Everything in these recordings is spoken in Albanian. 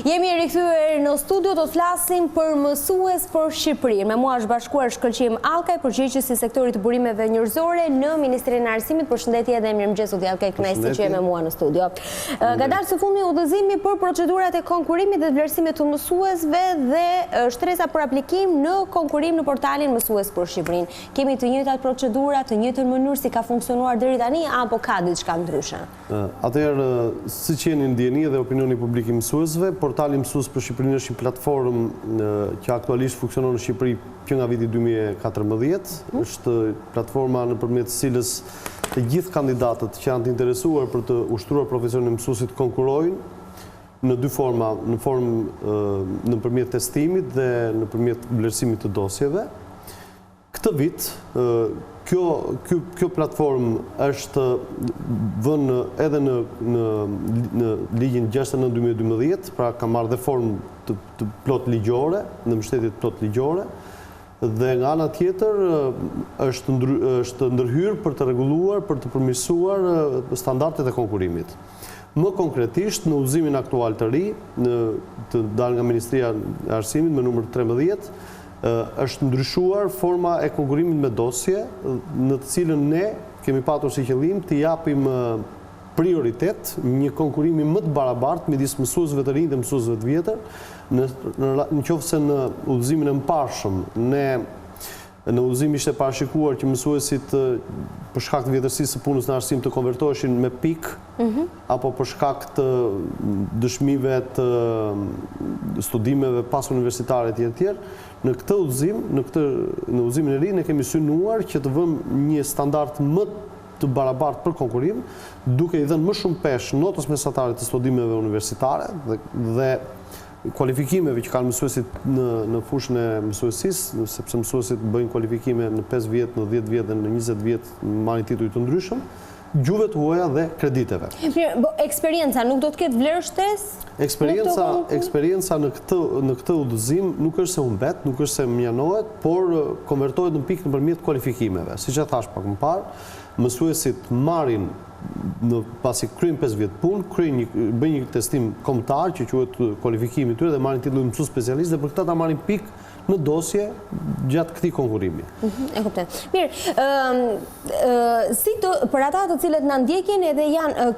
Jemi rikthyer në studio, do të flasim për mësues për Shqipërinë. Me mua është bashkuar Shkëlqim Allkaj, përgjegjësi i sektorit të burimeve njerëzore në Ministrinë e Arsimit. Përshëndetje dhe mirëmëngjes Zoti Allkaj, kënaqësi që je me mua në studio. Gadal së fundmi udhëzimi për procedurat e konkurimit dhe vlerësimit të mësuesve dhe shtresa për aplikim në konkurim në portalin Mësues për Shqipërinë. Kemi të njëjtat procedura, të njëjtën mënyrë si ka funksionuar deri tani apo ka diçka ndryshe? Atëherë, siç jeni ndjeni dhe opinioni publik i mësuesve, portali Mësues për Shqipërinë është një platformë që aktualisht funksionon në Shqipëri që nga viti 2014. Është platforma nëpërmjet cilës të gjithë kandidatët që janë të interesuar për të ushtruar profesionin e mësuesit konkurrojnë në dy forma, nëpërmjet testimit dhe nëpërmjet vlerësimit të dosjeve. Këtë vit, kjo platformë është vënë edhe në ligjin 69/2012, pra ka marrë dhe formë të plot ligjore, në mbështetje plot ligjore, dhe nga ana tjetër është ndërhyrë për të rregulluar, për të përmirësuar standardet e konkurimit. Më konkretisht, në udhëzimin aktual të ri, të dalë nga Ministria e Arsimit me numër 13, është ndryshuar forma e konkurimit me dosje, në të cilën ne kemi patur si qëllim të japim prioritet një konkurimi më të barabartë midis mësuesve të rinj dhe mësuesve të vjetër, nëse në udhëzimin e mparshëm në udhëzim ishte parashikuar që mësuesit për shkak të vjetërsisë së punës në arsim të konvertoheshin me pikë, apo për shkak të dëshmive të studimeve pas universitare etj. Në këtë udhëzim, në udhëzimin e ri, ne kemi synuar që të vëmë një standard më të barabartë për konkurim, duke i dhënë më shumë peshë notës mesatare të studimeve universitare dhe kualifikimeve që kanë mësuesit në fushën e mësuesisë, sepse mësuesit bëjnë kualifikime në 5 vjet, në 10 vjet dhe në 20 vjet, marrin tituj të ndryshëm, gjuhëve të huaja dhe krediteve. Eksperienca nuk do të ketë vlerë shtesë? Eksperienca në këtë udhëzim nuk është se humbet, nuk është se mjanohet, por konvertohet në pikë nëpërmjet kualifikimeve. Siç e thash pak më parë, mësuesit marrin pasi kryejnë 5 vjet punë, bëjnë një testim kombëtar që quhet kualifikimi i tyre dhe marrin titull mësues specialist dhe për këtë ata marrin pikë në dosje gjatë këtij konkurimi. E kuptoj. Mirë, për ata të cilët na ndjekin edhe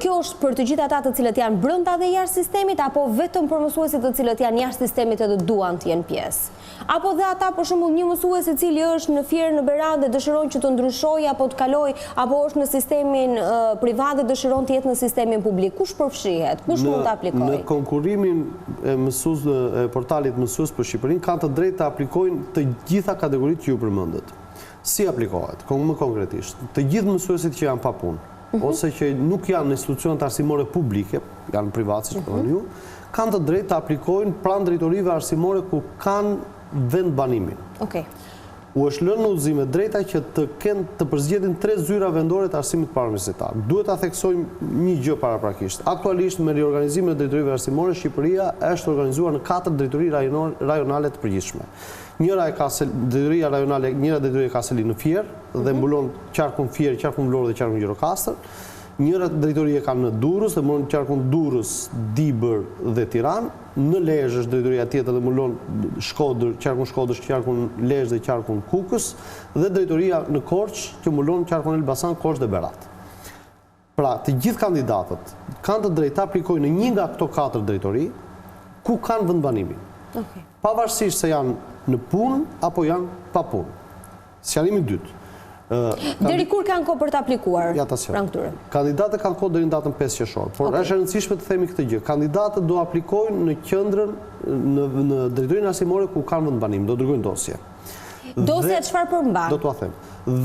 kjo është për të gjithë ata të cilët janë brenda dhe jashtë sistemit, apo vetëm për mësuesit të cilët janë jashtë sistemit edhe duan të jenë pjesë? Apo dhe ata, për shembull, një mësues i cili është në Fier në Beran dhe dëshiron që të ndryshojë apo të kalojë, apo është në sistemin privat dhe dëshiron të jetë në sistemin publik, kush përfshihet? Kush mund të aplikojë? Në konkurimin e portalit Mësues për Shqipërinë kanë të drejtë të aplikojnë të gjitha kategoritë që ju përmendët. Si aplikohet? Më konkretisht, të gjithë mësuesit që janë pa punë, ose që nuk janë në institucionet arsimore publike, janë privat, siç thonë ju, kanë të drejtë të aplikojnë pranë drejtorive arsimore ku kanë vend banimin. U është lënë në udhëzim e drejta që të përzgjedhin 3 zyra vendore të arsimit parauniversitar. Duhet ta theksojmë një gjë paraprakisht. Aktualisht me riorganizimin e drejtorive arsimore, Shqipëria është organizuar në 4 drejtori rajonale të përgjithshme. Njëra drejtori ka seli në Fier dhe mbulon qarkun Fier, qarkun Vlorë dhe qarkun Gjirokastër. Njëra drejtori ka në Durrës dhe mbulon qarkun Durrës, Dibër dhe Tiranë. Në Lezhë është drejtoria tjetër dhe mbulon Shkodër, qarkun Shkodër, qarkun Lezhë dhe qarkun Kukës, dhe drejtoria në Korçë që mbulon qarkun Elbasan, Korçë dhe Berat. Pra, të gjithë kandidatët kanë të drejtë të aplikojnë në një nga këto 4 drejtori ku kanë vendbanimin. Pavarësisht se janë në punë apo janë pa punë. Sqarimi i dytë. Deri kur kanë kohë për të aplikuar pranë këtyre? Kandidatët kanë kohë deri në datën 5 qershor, por është e rëndësishme të themi këtë gjë. Kandidatët do aplikojnë në qendrën në drejtorinë arsimore ku kanë vendbanim, do dërgojnë dosje. Dosja çfarë përmban? Do t'ua them.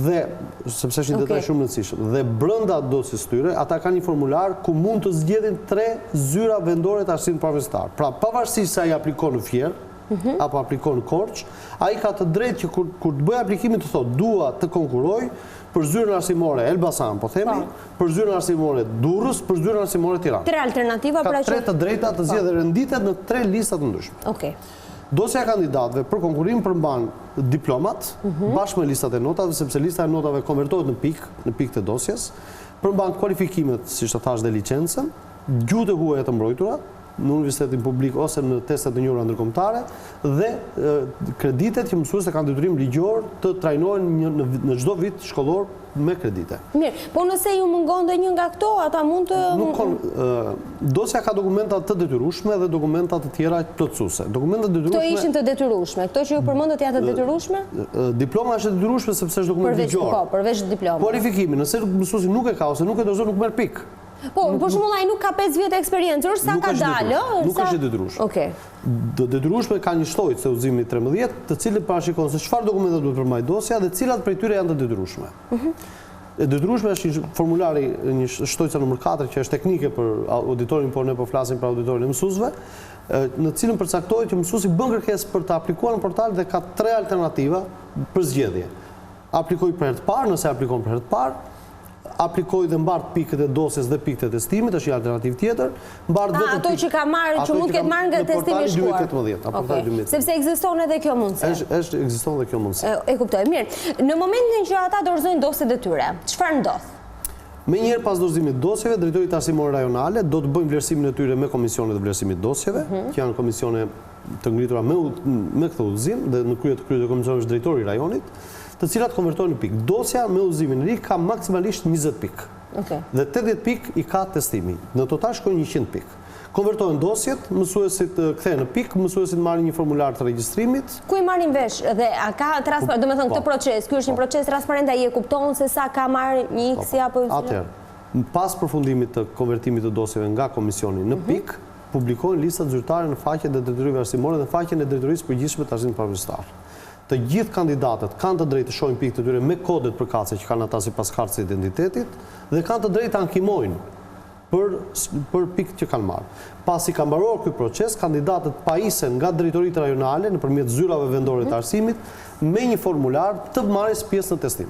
Dhe sepse është një detaj shumë i rëndësishëm, dhe brenda dosjes tyre ata kanë një formular ku mund të zgjedhin 3 zyra vendore të arsimit parauniversitar. Pra, pavarësisht se ai aplikon në Fier apo aplikon në Korçë, ai ka të drejtë që kur të bëj aplikimin të thotë dua të konkurroj për zyrën arsimore Elbasan, po themi, për zyrën arsimore Durrës, për zyrën arsimore Tiranë. 3 alternativa pra që 3 të drejta të zgjedhë renditet në 3 lista të ndryshme. Dosja e kandidatëve për konkurim përmban diplomat bashkë me listat e notave, sepse lista e notave konvertohet në pikë të dosjes, përmban kualifikimet, siç ta thash, dhe licencën, gjuhët e huaja të mbrojtura, në universitetin publik ose në testet e njëra ndërkombëtare dhe kreditet që mësuesit kanë detyrim ligjor të trajnohen në çdo vit shkollor me kredite. Mirë, po nëse ju mungon ndonjë nga këto, ata mund të... Dosja ka dokumenta të detyrueshme dhe dokumenta të tjera plotësuese. Dokumenta detyrueshme... Këto ishin të detyrueshme. Këto që ju përmendët janë të detyrueshme? Diploma është e detyrueshme sepse është dokument ligjor. Po, përveç diplomës. Kualifikimi, nëse mësuesi nuk e ka ose nuk e dorëzon, nuk merr pikë. Po, për shembull ai nuk ka 5 vjet eksperiencë, sa ka dalë? Nuk është e detyrueshme. Okej. Detyrueshme ka një shtojtë se udhëzimi 13, të cilët parashikon se çfarë dokumenta duhet përmbajë dosja dhe cilat prej tyre janë të detyrueshme. E detyrueshme është një formulari, një shtojca nr. 4 që është teknike për auditorin, por ne po flasim për auditorin e mësuesve, në cilën përcaktohet që mësuesi bën kërkesë për të aplikuar në portal dhe ka 3 alternativa për zgjedhje. Aplikoj për herë të parë, nëse aplikon për herë të parë, aplikoj dhe mbart pikët e dosjes dhe pikët e testimit, është një alternativë tjetër. Ato që ka marrë, që mund ketë marrë nga testimi i shkuar. Sepse ekziston edhe kjo mundësi. Ekziston edhe kjo mundësi. E kuptoj, mirë. Në momentin që ata dorëzojnë dosjet e tyre, çfarë ndodh? Menjëherë pas dorëzimit të dosjeve, drejtorit arsimore rajonale do të bëjnë vlerësimin e tyre me komisionet e vlerësimit të dosjeve, që janë komisione të ngritura me këtë udhëzim dhe në krye të komisionit është drejtori i rajonit, të cilat konvertojnë në pikë. Dosja me udhëzimin e ri ka maksimalisht 20 pikë. Dhe 80 pikë i ka testimi. Në total shkojnë 100 pikë. Konvertojnë dosjet, mësuesit kthehen në pikë, mësuesit marrin një formular të regjistrimit. Ku i marrin vesh dhe a ka transparent, do të thënë këtë proces, ky është një proces transparent, ai e kupton se sa ka marrë një X apo Y. Atëherë, pas përfundimit të konvertimit të dosjeve nga komisioni në pikë, publikojnë listat zyrtare në faqen e detyrimeve arsimore dhe faqen e detyrisë përgjithshme të arsimit parauniversitar. Të gjithë kandidatët kanë të drejtë të shohin pikët e tyre me kodet përkatëse që kanë ata sipas kartës së identitetit dhe kanë të drejtë të ankimojnë për pikët që kanë marrë. Pasi ka mbaruar ky proces, kandidatët pajisen nga drejtoritë rajonale nëpërmjet zyrave vendore të arsimit me një formular të marrjes pjesë në testim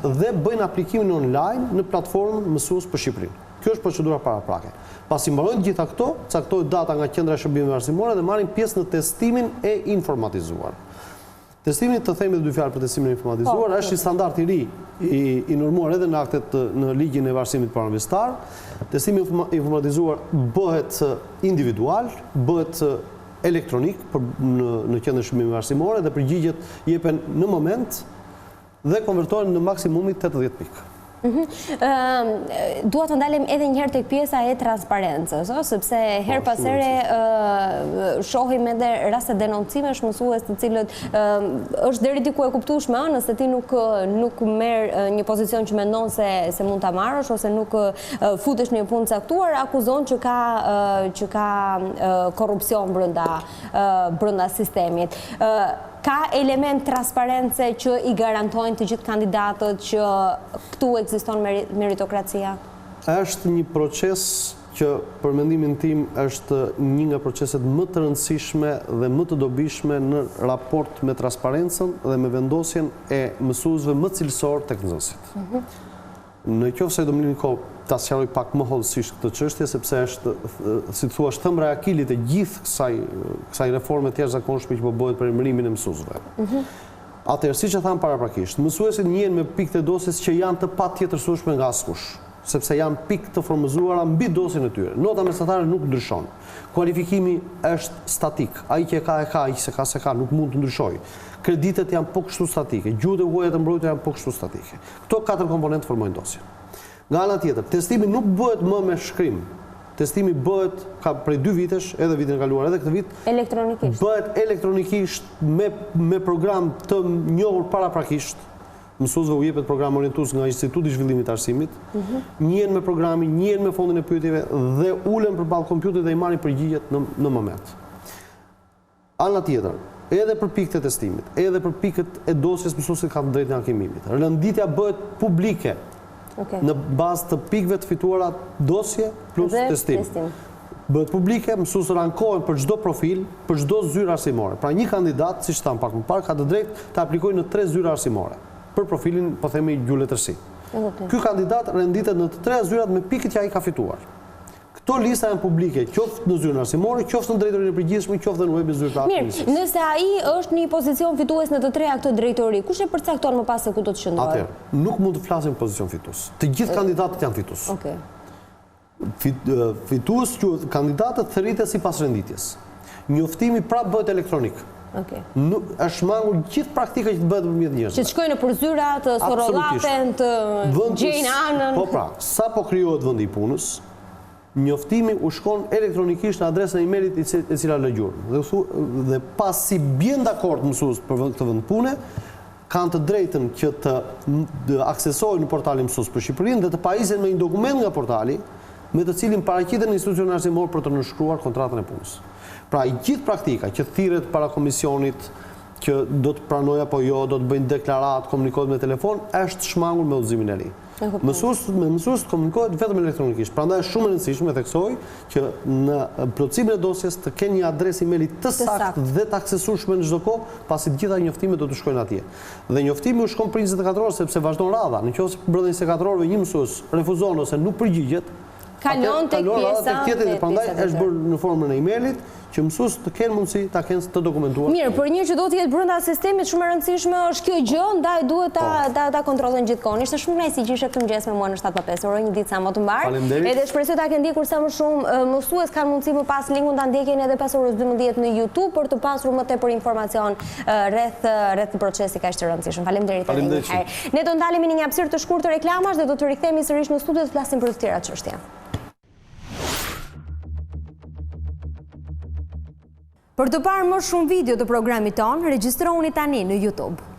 dhe bëjnë aplikimin online në platformën Mësues për Shqipërinë. Kjo është procedura paraprake. Pasi mbarojnë gjitha këto, caktohet data nga Qendra e Shërbimeve Arsimore dhe marrin pjesë në testimin e informatizuar. Testimi, të themi dy fjalë për testimin e informatizuar, është një standard i ri i normuar edhe në aktet në ligjin e arsimit parauniversitar. Testimi informatizuar bëhet individual, bëhet elektronik në Qendrën e Shërbimeve Arsimore dhe përgjigjet jepen në moment dhe konvertohen në maksimumi 80 pikë. Dua të ndalem edhe njëherë tek pjesa e transparencës, sepse her pas here shohim edhe raste denoncimesh mësues të cilët është deri diku e kuptueshme, nëse ti nuk merr një pozicion që mendon se mund ta marrësh ose nuk futesh në një punë caktuar, akuzon që ka korrupsion brenda sistemit. Ka element transparence që i garantojnë të gjithë kandidatët që këtu ekziston meritokracia? Është një proces që për mendimin tim është një nga proceset më të rëndësishme dhe më të dobishme në raport me transparencën dhe me vendosjen e mësuesve më cilësor tek nxënësit. Në qoftë se do më lini kohë ta sqaroj pak më hollësisht këtë çështje sepse është, si thua, thëmbra e akilit e gjithë kësaj reforme të jashtëzakonshme që po bëhet për emërimin e mësuesve. Atëherë, siç e tham paraprakisht, mësuesit njihen me pikët e dosjes që janë të patjetërsueshme nga askush, sepse janë pikë të formuzuara mbi dosjen e tyre. Nota mesatare nuk ndryshon. Kualifikimi është statik. Ai që e ka, ai që se ka, nuk mund të ndryshojë. Kreditet janë po kështu statike, gjuhët e huaja të mbrojtura janë po kështu statike. Këto 4 komponentë formojnë dosjen. Nga ana tjetër, testimi nuk bëhet më me shkrim. Testimi bëhet prej 2 vitesh, edhe vitin e kaluar, edhe këtë vit, elektronikisht. Bëhet elektronikisht me program të njohur paraprakisht. Mësuesve u jepet program orientues nga Instituti i Zhvillimit të Arsimit, njihen me programin, njihen me fondin e pyetjeve dhe ulen përballë kompjuterit dhe i marrin përgjigjet në moment. Ana tjetër, edhe për pikët e testimit, edhe për pikët e dosjes mësuesit kanë drejtë në ankimimit. Rënditja bëhet publike në bazë të pikëve të fituara dosje plus testim. Bëhet publike, mësuesët rankohen për çdo profil, për çdo zyrë arsimore. Pra një kandidat, siç tham pak më parë, ka të drejtë të aplikojë në 3 zyra arsimore për profilin, po themi, gjuhëletërsi. Ky kandidat renditet në të 3 zyrat me pikët që ai ka fituar. Këto lista janë publike, qoftë në zyrën arsimore, qoftë në drejtorinë e përgjithshme, qoftë në webin zyrtar. Mirë, nëse ai është një pozicion fitues në të 3 këtë drejtori, kush e përcakton më pas se ku do të qëndrojë? Atëherë, nuk mund të flasim pozicion fitues. Të gjithë kandidatët janë fitues. Fitues që kandidatët thërritet sipas renditjes. Njoftimi prapë bëhet elektronik. Është mangur gjithë praktika që të bëhet përmjet njerëzve. Që të shkojnë në përzyrat, të sorollaten, të gjejnë anën. Po pra, sa po krijohet vendi i punës, njoftimi u shkon elektronikisht në adresën e email-it e cila lëgjur. Dhe pasi bien dakord mësues për këtë vend pune, kanë të drejtën që të aksesojnë në portalin Mësues për Shqipërinë dhe të pajisen me një dokument nga portali, me të cilin paraqiten institucion arsimor për të nënshkruar kontratën e punës. Pra, i gjithë praktika që thirret para komisionit, që do të pranojë apo jo, do të bëjnë deklarat, komunikohet me telefon, është shmangur me udhëzimin e ri. Me mësues komunikohet vetëm elektronikisht. Prandaj është shumë e rëndësishme, theksoj, që në plotësimin e dosjes të kenë një adresë emaili të saktë dhe të aksesueshme në çdo kohë, pasi të gjitha njoftimet do të shkojnë atje. Dhe njoftimi u shkon për 24 orë sepse vazhdon radha. Nëse brenda 24 orëve një mësues refuzon ose nuk përgjigjet, kalon tek pjesa tjetër, prandaj është bërë në formën e email-it që mësues të kenë mundësi ta kenë të dokumentuar. Mirë, për një që do të jetë brenda sistemit shumë e rëndësishme është kjo gjë, ndaj duhet ta kontrollojnë gjithkohë. Ishte shumë kënaqësi që ishe këtë mëngjes me mua në 7:05 orë, një ditë sa më të mbar. Edhe shpresoj ta kenë ndjekur sa më shumë mësues kanë mundësi më pas linkun ta ndjekin edhe pas orës 12 në YouTube për të pasur më tepër informacion rreth procesit kaq të rëndësishëm. Faleminderit edhe një herë. Ne do ndalemi në një hapësirë të shkurtër reklamash dhe do të rikthehemi sërish në studio të flasim për të tjera çështje. Për të parë më shumë video të programit tonë, regjistrohuni tani në YouTube.